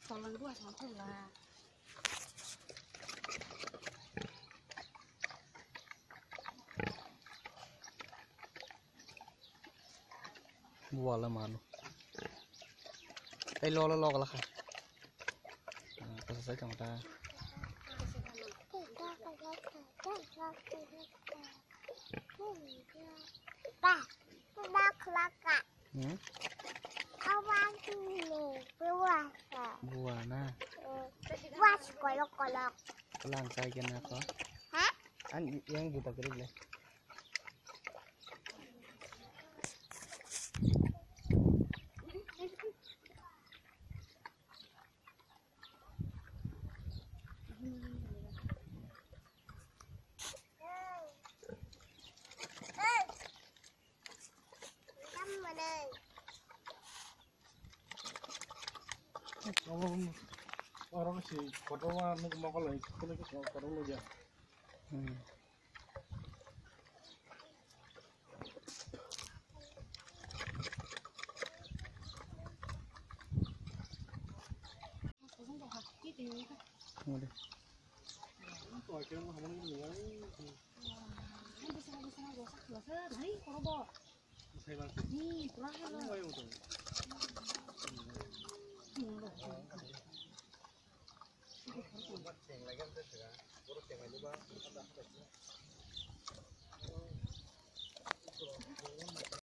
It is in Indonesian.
Soalnya dua satu lah. Buah lah malu. Lo lah kah? Selesai kamu ta. Pak, kelakak. Awan ini buah. Buah nah. Buah kolok-kolok. Langkai kena apa? Hah? An yang kita kiri le. Orang sih, kalau mau kalau ikut kalau lu ya. Udah. Tuh akhirnya mau ngomong ini ya. Bisa gosak gosak. Nih, korobo. Saya bantu. Nih, pulang Ano lo. ba yung ito?